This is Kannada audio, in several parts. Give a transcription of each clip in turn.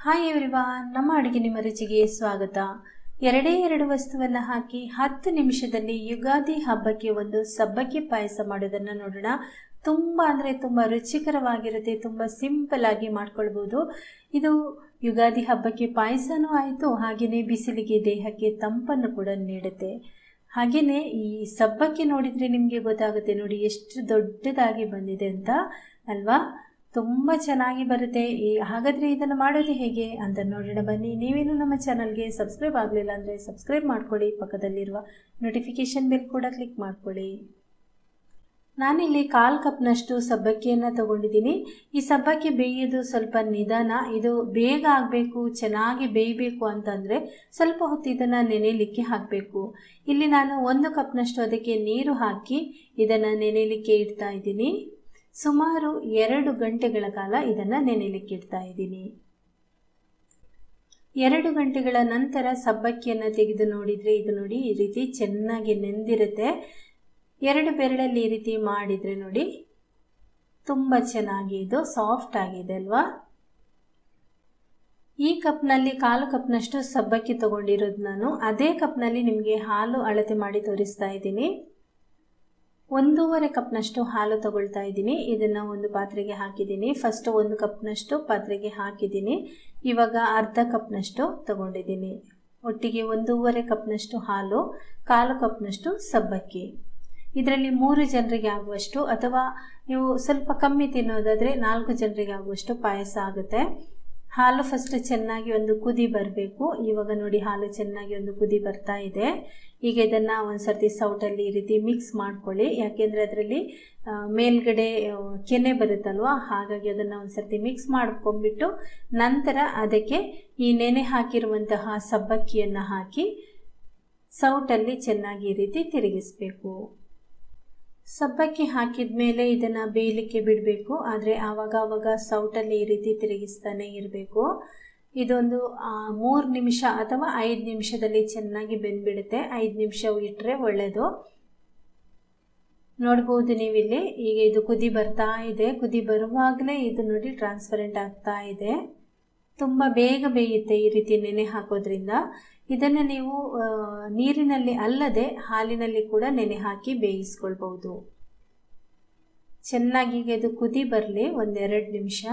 ಹಾಯ್ ಎವ್ರಿವಾನ್, ನಮ್ಮ ಅಡುಗೆ ನಿಮ್ಮ ರುಚಿಗೆ ಸ್ವಾಗತ. ಎರಡು ವಸ್ತುವನ್ನು ಹಾಕಿ 10 ನಿಮಿಷದಲ್ಲಿ ಯುಗಾದಿ ಹಬ್ಬಕ್ಕೆ ಒಂದು ಸಬ್ಬಕ್ಕಿ ಪಾಯಸ ಮಾಡೋದನ್ನು ನೋಡೋಣ. ತುಂಬ ರುಚಿಕರವಾಗಿರುತ್ತೆ. ತುಂಬ ಸಿಂಪಲ್ ಆಗಿ ಮಾಡ್ಕೊಳ್ಬೋದು. ಇದು ಯುಗಾದಿ ಹಬ್ಬಕ್ಕೆ ಪಾಯಸನೂ ಆಯಿತು, ಹಾಗೆಯೇ ಬಿಸಿಲಿಗೆ ದೇಹಕ್ಕೆ ತಂಪನ್ನು ಕೂಡ ನೀಡುತ್ತೆ. ಹಾಗೆಯೇ ಈ ಸಬ್ಬಕ್ಕಿ ನೋಡಿದರೆ ನಿಮಗೆ ಗೊತ್ತಾಗುತ್ತೆ ನೋಡಿ ಎಷ್ಟು ದೊಡ್ಡದಾಗಿ ಬಂದಿದೆ ಅಂತ ಅಲ್ವಾ. ತುಂಬ ಚೆನ್ನಾಗಿ ಬರುತ್ತೆ. ಹಾಗಾದರೆ ಇದನ್ನು ಮಾಡೋದು ಹೇಗೆ ಅಂತ ನೋಡೋಣ ಬನ್ನಿ. ನೀವೇನು ನಮ್ಮ ಚಾನಲ್ಗೆ ಸಬ್ಸ್ಕ್ರೈಬ್ ಆಗಲಿಲ್ಲ ಅಂದರೆ ಸಬ್ಸ್ಕ್ರೈಬ್ ಮಾಡ್ಕೊಳ್ಳಿ, ಪಕ್ಕದಲ್ಲಿರುವ ನೋಟಿಫಿಕೇಷನ್ ಬೆಲ್ ಕೂಡ ಕ್ಲಿಕ್ ಮಾಡ್ಕೊಳ್ಳಿ. ನಾನಿಲ್ಲಿ 1/4 ಕಪ್ನಷ್ಟು ಸಬ್ಬಕ್ಕಿಯನ್ನು ತಗೊಂಡಿದ್ದೀನಿ. ಈ ಸಬ್ಬಕ್ಕಿ ಬೇಯೋದು ಸ್ವಲ್ಪ ನಿಧಾನ. ಇದು ಬೇಗ ಆಗಬೇಕು, ಚೆನ್ನಾಗಿ ಬೇಯಬೇಕು ಅಂತಂದರೆ ಸ್ವಲ್ಪ ಹೊತ್ತು ಇದನ್ನು ನೆನೆಯಲಿಕ್ಕೆ ಹಾಕಬೇಕು. ಇಲ್ಲಿ ನಾನು 1 ಕಪ್ನಷ್ಟು ಅದಕ್ಕೆ ನೀರು ಹಾಕಿ ಇದನ್ನು ನೆನೆಯಲಿಕ್ಕೆ ಇಡ್ತಾ ಇದ್ದೀನಿ. ಸುಮಾರು 2 ಗಂಟೆಗಳ ಕಾಲ ಇದನ್ನು ನೆನೆಯಲಿಕ್ಕೆ ಇಡ್ತಾ ಇದ್ದೀನಿ. 2 ಗಂಟೆಗಳ ನಂತರ ಸಬ್ಬಕ್ಕಿಯನ್ನು ತೆಗೆದು ನೋಡಿದರೆ ಇದು ನೋಡಿ ಈ ರೀತಿ ಚೆನ್ನಾಗಿ ನೆಂದಿರುತ್ತೆ. 2 ಬೆರಳಲ್ಲಿ ಈ ರೀತಿ ಮಾಡಿದರೆ ನೋಡಿ ತುಂಬ ಚೆನ್ನಾಗಿ ಇದು ಸಾಫ್ಟ್ ಆಗಿದೆ ಅಲ್ವಾ. ಈ ಕಪ್ನಲ್ಲಿ 1/4 ಕಪ್ನಷ್ಟು ಸಬ್ಬಕ್ಕಿ ತಗೊಂಡಿರೋದು ನಾನು. ಅದೇ ಕಪ್ನಲ್ಲಿ ನಿಮಗೆ ಹಾಲು ಅಳತೆ ಮಾಡಿ ತೋರಿಸ್ತಾ ಇದ್ದೀನಿ. 1.5 ಕಪ್ನಷ್ಟು ಹಾಲು ತಗೊಳ್ತಾ ಇದ್ದೀನಿ. ಇದನ್ನು ಒಂದು ಪಾತ್ರೆಗೆ ಹಾಕಿದ್ದೀನಿ. ಫಸ್ಟ್ 1 ಕಪ್ನಷ್ಟು ಪಾತ್ರೆಗೆ ಹಾಕಿದ್ದೀನಿ. ಇವಾಗ ಅರ್ಧ ಕಪ್ನಷ್ಟು ತಗೊಂಡಿದ್ದೀನಿ. ಒಟ್ಟಿಗೆ 1.5 ಕಪ್ನಷ್ಟು ಹಾಲು, 1/4 ಕಪ್ನಷ್ಟು ಸಬ್ಬಕ್ಕಿ. ಇದರಲ್ಲಿ 3 ಜನರಿಗೆ ಆಗುವಷ್ಟು, ಅಥವಾ ನೀವು ಸ್ವಲ್ಪ ಕಮ್ಮಿ ತಿನ್ನೋದಾದರೆ 4 ಜನರಿಗೆ ಆಗುವಷ್ಟು ಪಾಯಸ ಆಗುತ್ತೆ. ಹಾಲು ಫಸ್ಟ್ ಚೆನ್ನಾಗಿ ಒಂದು ಕುದಿ ಬರಬೇಕು. ಇವಾಗ ನೋಡಿ ಹಾಲು ಚೆನ್ನಾಗಿ ಒಂದು ಕುದಿ ಬರ್ತಾ ಇದೆ. ಈಗ ಇದನ್ನು ಒಂದು ಸರ್ತಿ ಸೌಟಲ್ಲಿ ಈ ರೀತಿ ಮಿಕ್ಸ್ ಮಾಡ್ಕೊಳ್ಳಿ. ಯಾಕೆಂದರೆ ಅದರಲ್ಲಿ ಮೇಲ್ಗಡೆ ಕೆನೆ ಬರುತ್ತಲ್ವ, ಹಾಗಾಗಿ ಅದನ್ನು ಒಂದು ಸರ್ತಿ ಮಿಕ್ಸ್ ಮಾಡ್ಕೊಂಡ್ಬಿಟ್ಟು ನಂತರ ಅದಕ್ಕೆ ಈ ನೆನೆ ಹಾಕಿರುವಂತಹ ಸಬ್ಬಕ್ಕಿಯನ್ನು ಹಾಕಿ ಸೌಟಲ್ಲಿ ಚೆನ್ನಾಗಿ ಈ ರೀತಿ ತಿರುಗಿಸ್ಬೇಕು. ಸಬ್ಬಕ್ಕಿ ಹಾಕಿದ ಮೇಲೆ ಇದನ್ನು ಬೇಯಲಿಕ್ಕೆ ಬಿಡಬೇಕು. ಆದರೆ ಆವಾಗ ಸೌಟಲ್ಲಿ ಈ ರೀತಿ ತಿರುಗಿಸ್ತಾನೆ ಇರಬೇಕು. ಇದೊಂದು 3 ನಿಮಿಷ ಅಥವಾ 5 ನಿಮಿಷದಲ್ಲಿ ಚೆನ್ನಾಗಿ ಬೆಂದ್ಬಿಡುತ್ತೆ. 5 ನಿಮಿಷ ಇಟ್ಟರೆ ಒಳ್ಳೆಯದು. ನೋಡ್ಬೋದು ನೀವಿಲ್ಲಿ ಈಗ ಇದು ಕುದಿ ಬರ್ತಾ ಇದೆ. ಕುದಿ ಬರುವಾಗಲೇ ಇದು ನೋಡಿ ಟ್ರಾನ್ಸ್ಪರೆಂಟ್ ಆಗ್ತಾ ಇದೆ. ತುಂಬ ಬೇಗ ಬೇಯುತ್ತೆ ಈ ರೀತಿ ನೆನೆ ಹಾಕೋದ್ರಿಂದ. ಇದನ್ನು ನೀವು ನೀರಿನಲ್ಲಿ ಅಲ್ಲದೆ ಹಾಲಿನಲ್ಲಿ ಕೂಡ ನೆನೆ ಹಾಕಿ ಬೇಯಿಸ್ಕೊಳ್ಬಹುದು. ಚೆನ್ನಾಗಿ ಇದು ಕುದಿ ಬರಲಿ 1-2 ನಿಮಿಷ.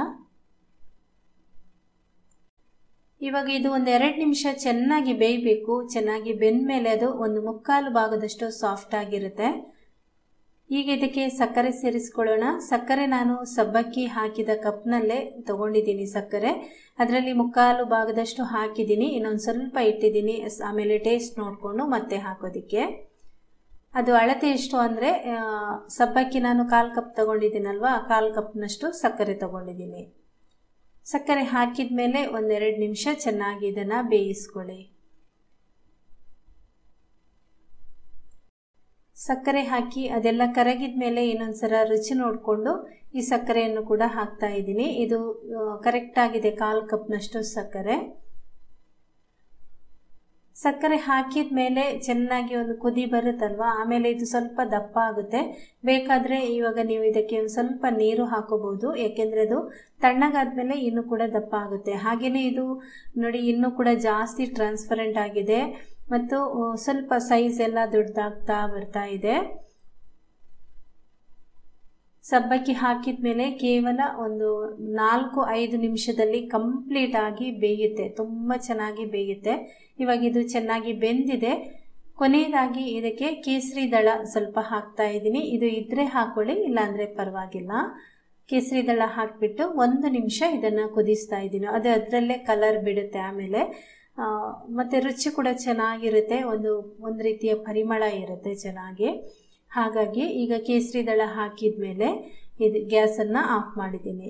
ಇವಾಗ ಇದು 1-2 ನಿಮಿಷ ಚೆನ್ನಾಗಿ ಬೇಯಬೇಕು. ಚೆನ್ನಾಗಿ ಬೆಂದ ಮೇಲೆ ಅದು 1/4 ಭಾಗದಷ್ಟು ಸಾಫ್ಟ್ ಆಗಿರುತ್ತೆ. ಈಗ ಇದಕ್ಕೆ ಸಕ್ಕರೆ ಸೇರಿಸ್ಕೊಳ್ಳೋಣ. ಸಕ್ಕರೆ ನಾನು ಸಬ್ಬಕ್ಕಿ ಹಾಕಿದ ಕಪ್ನಲ್ಲೇ ತಗೊಂಡಿದ್ದೀನಿ ಸಕ್ಕರೆ. ಅದರಲ್ಲಿ 1/4 ಭಾಗದಷ್ಟು ಹಾಕಿದ್ದೀನಿ. ಇನ್ನೊಂದು ಸ್ವಲ್ಪ ಇಟ್ಟಿದ್ದೀನಿ. ಆಮೇಲೆ ಟೇಸ್ಟ್ ನೋಡಿಕೊಂಡು ಮತ್ತೆ ಹಾಕೋದಕ್ಕೆ. ಅದು ಅಳತೆ ಎಷ್ಟು ಅಂದರೆ ಸಬ್ಬಕ್ಕಿ ನಾನು 1/4 ಕಪ್ ತಗೊಂಡಿದ್ದೀನಲ್ವ, 1/4 ಕಪ್ನಷ್ಟು ಸಕ್ಕರೆ ತಗೊಂಡಿದ್ದೀನಿ. ಸಕ್ಕರೆ ಹಾಕಿದ ಮೇಲೆ 1-2 ನಿಮಿಷ ಚೆನ್ನಾಗಿ ಇದನ್ನು ಬೇಯಿಸ್ಕೊಳ್ಳಿ. ಸಕ್ಕರೆ ಹಾಕಿ ಅದೆಲ್ಲ ಕರಗಿದ ಮೇಲೆ ಇನ್ನೊಂದ್ಸಲ ರುಚಿ ನೋಡಿಕೊಂಡು ಈ ಸಕ್ಕರೆಯನ್ನು ಕೂಡ ಹಾಕ್ತಾ ಇದ್ದೀನಿ. ಇದು ಕರೆಕ್ಟ್ ಆಗಿದೆ 1/4 ಕಪ್ನಷ್ಟು ಸಕ್ಕರೆ. ಸಕ್ಕರೆ ಹಾಕಿದ ಮೇಲೆ ಚೆನ್ನಾಗಿ ಒಂದು ಕುದಿ ಬರುತ್ತಲ್ವ, ಆಮೇಲೆ ಇದು ಸ್ವಲ್ಪ ದಪ್ಪ ಆಗುತ್ತೆ. ಬೇಕಾದರೆ ಇವಾಗ ನೀವು ಇದಕ್ಕೆ ಒಂದು ಸ್ವಲ್ಪ ನೀರು ಹಾಕೋಬಹುದು. ಯಾಕೆಂದರೆ ಅದು ತಣ್ಣಗಾದ್ಮೇಲೆ ಇನ್ನೂ ಕೂಡ ದಪ್ಪ ಆಗುತ್ತೆ. ಹಾಗೆಯೇ ಇದು ನೋಡಿ ಇನ್ನೂ ಕೂಡ ಜಾಸ್ತಿ ಟ್ರಾನ್ಸ್ಪರೆಂಟ್ ಆಗಿದೆ ಮತ್ತು ಸ್ವಲ್ಪ ಸೈಜ್ ಎಲ್ಲ ದೊಡ್ಡದಾಗ್ತಾ ಬರ್ತಾ ಇದೆ. ಸಬ್ಬಕ್ಕಿ ಹಾಕಿದ ಮೇಲೆ ಕೇವಲ ಒಂದು 4-5 ನಿಮಿಷದಲ್ಲಿ ಕಂಪ್ಲೀಟ್ ಆಗಿ ಬೇಯುತ್ತೆ. ತುಂಬ ಚೆನ್ನಾಗಿ ಬೇಯುತ್ತೆ. ಇವಾಗ ಇದು ಚೆನ್ನಾಗಿ ಬೆಂದಿದೆ. ಕೊನೆಯದಾಗಿ ಇದಕ್ಕೆ ಕೇಸರಿ ದಳ ಸ್ವಲ್ಪ ಹಾಕ್ತಾ ಇದ್ದೀನಿ. ಇದು ಇದ್ರೆ ಹಾಕೊಳ್ಳಿ, ಇಲ್ಲಾಂದರೆ ಪರವಾಗಿಲ್ಲ. ಕೇಸರಿ ದಳ ಹಾಕಿಬಿಟ್ಟು 1 ನಿಮಿಷ ಇದನ್ನು ಕುದಿಸ್ತಾ ಇದ್ದೀನಿ. ಅದು ಅದರಲ್ಲೇ ಕಲರ್ ಬಿಡುತ್ತೆ ಆಮೇಲೆ. ಮತ್ತು ರುಚಿ ಕೂಡ ಚೆನ್ನಾಗಿರುತ್ತೆ. ಒಂದು ರೀತಿಯ ಪರಿಮಳ ಇರುತ್ತೆ ಚೆನ್ನಾಗಿ. ಹಾಗಾಗಿ ಈಗ ಕೇಸರಿ ದಳ ಹಾಕಿದ ಮೇಲೆ ಇದು ಗ್ಯಾಸನ್ನು ಆಫ್ ಮಾಡಿದ್ದೀನಿ.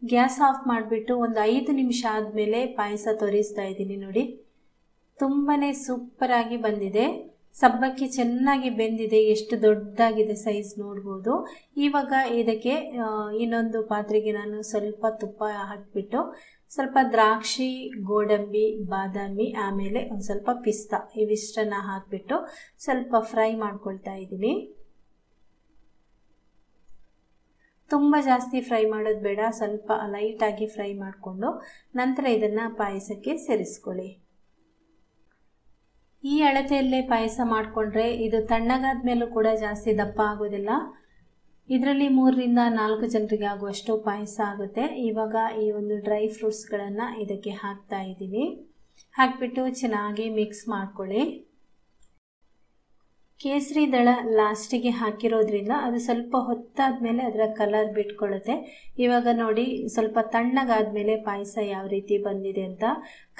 ಗ್ಯಾಸ್ ಆಫ್ ಮಾಡಿಬಿಟ್ಟು ಒಂದು 5 ನಿಮಿಷ ಆದಮೇಲೆ ಪಾಯಸ ತೋರಿಸ್ತಾ ಇದ್ದೀನಿ ನೋಡಿ. ತುಂಬಾ ಸೂಪರಾಗಿ ಬಂದಿದೆ. ಸಬ್ಬಕ್ಕಿ ಚೆನ್ನಾಗಿ ಬೆಂದಿದೆ. ಎಷ್ಟು ದೊಡ್ಡದಾಗಿದೆ ಸೈಜ್ ನೋಡ್ಬೋದು. ಇವಾಗ ಇದಕ್ಕೆ ಇನ್ನೊಂದು ಪಾತ್ರೆಗೆ ನಾನು ಸ್ವಲ್ಪ ತುಪ್ಪ ಹಾಕಿಬಿಟ್ಟು ಸ್ವಲ್ಪ ದ್ರಾಕ್ಷಿ, ಗೋಡಂಬಿ, ಬಾದಾಮಿ, ಆಮೇಲೆ ಒಂದು ಸ್ವಲ್ಪ ಪಿಸ್ತಾ ಇವಿಷ್ಟನ್ನು ಹಾಕಿಬಿಟ್ಟು ಸ್ವಲ್ಪ ಫ್ರೈ ಮಾಡ್ಕೊಳ್ತಾ ಇದ್ದೀನಿ. ತುಂಬ ಜಾಸ್ತಿ ಫ್ರೈ ಮಾಡೋದು ಬೇಡ, ಸ್ವಲ್ಪ ಲೈಟಾಗಿ ಫ್ರೈ ಮಾಡಿಕೊಂಡು ನಂತರ ಇದನ್ನು ಪಾಯಸಕ್ಕೆ ಸೇರಿಸ್ಕೊಳ್ಳಿ. ಈ ಅಳತೆಯಲ್ಲೇ ಪಾಯಸ ಮಾಡಿಕೊಂಡ್ರೆ ಇದು ತಣ್ಣಗಾದ ಮೇಲೂ ಕೂಡ ಜಾಸ್ತಿ ದಪ್ಪ ಆಗೋದಿಲ್ಲ. ಇದರಲ್ಲಿ 3 ರಿಂದ 4 ಜನರಿಗೆ ಆಗುವಷ್ಟು ಪಾಯಸ ಆಗುತ್ತೆ. ಇವಾಗ ಈ ಒಂದು ಡ್ರೈ ಫ್ರೂಟ್ಸ್ಗಳನ್ನು ಇದಕ್ಕೆ ಹಾಕ್ತಾ ಇದ್ದೀವಿ. ಹಾಕಿಬಿಟ್ಟು ಚೆನ್ನಾಗಿ ಮಿಕ್ಸ್ ಮಾಡ್ಕೊಳ್ಳಿ. ಕೇಸರಿ ದಳ ಲಾಸ್ಟಿಗೆ ಹಾಕಿರೋದ್ರಿಂದ ಅದು ಸ್ವಲ್ಪ ಹೊತ್ತಾದ್ಮೇಲೆ ಅದರ ಕಲರ್ ಬಿಟ್ಕೊಳ್ಳುತ್ತೆ. ಇವಾಗ ನೋಡಿ ಸ್ವಲ್ಪ ತಣ್ಣಗಾದ್ಮೇಲೆ ಪಾಯಸ ಯಾವ ರೀತಿ ಬಂದಿದೆ ಅಂತ.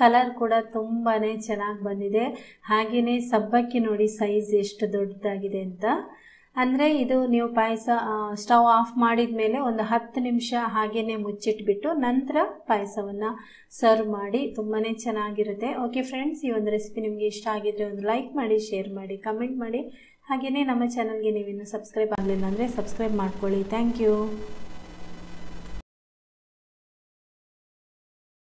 ಕಲರ್ ಕೂಡ ತುಂಬಾ ಚೆನ್ನಾಗಿ ಬಂದಿದೆ. ಹಾಗೆಯೇ ಸಬ್ಬಕ್ಕಿ ನೋಡಿ ಸೈಜ್ ಎಷ್ಟು ದೊಡ್ಡದಾಗಿದೆ ಅಂತ. ಅಂದರೆ ಇದು ನೀವು ಪಾಯಸ ಸ್ಟವ್ ಆಫ್ ಮಾಡಿದ ಮೇಲೆ ಒಂದು 10 ನಿಮಿಷ ಹಾಗೆಯೇ ಮುಚ್ಚಿಟ್ಬಿಟ್ಟು ನಂತರ ಪಾಯಸವನ್ನು ಸರ್ವ್ ಮಾಡಿ. ತುಂಬಾ ಚೆನ್ನಾಗಿರುತ್ತೆ. ಓಕೆ ಫ್ರೆಂಡ್ಸ್, ಈ ಒಂದು ರೆಸಿಪಿ ನಿಮಗೆ ಇಷ್ಟ ಆಗಿದ್ರೆ ಒಂದು ಲೈಕ್ ಮಾಡಿ, ಶೇರ್ ಮಾಡಿ, ಕಮೆಂಟ್ ಮಾಡಿ. ಹಾಗೆಯೇ ನಮ್ಮ ಚಾನಲ್ಗೆ ನೀವಿನ್ನೂ ಸಬ್ಸ್ಕ್ರೈಬ್ ಆಗಲಿಲ್ಲ ಅಂದರೆ ಸಬ್ಸ್ಕ್ರೈಬ್ ಮಾಡ್ಕೊಳ್ಳಿ. Thank you.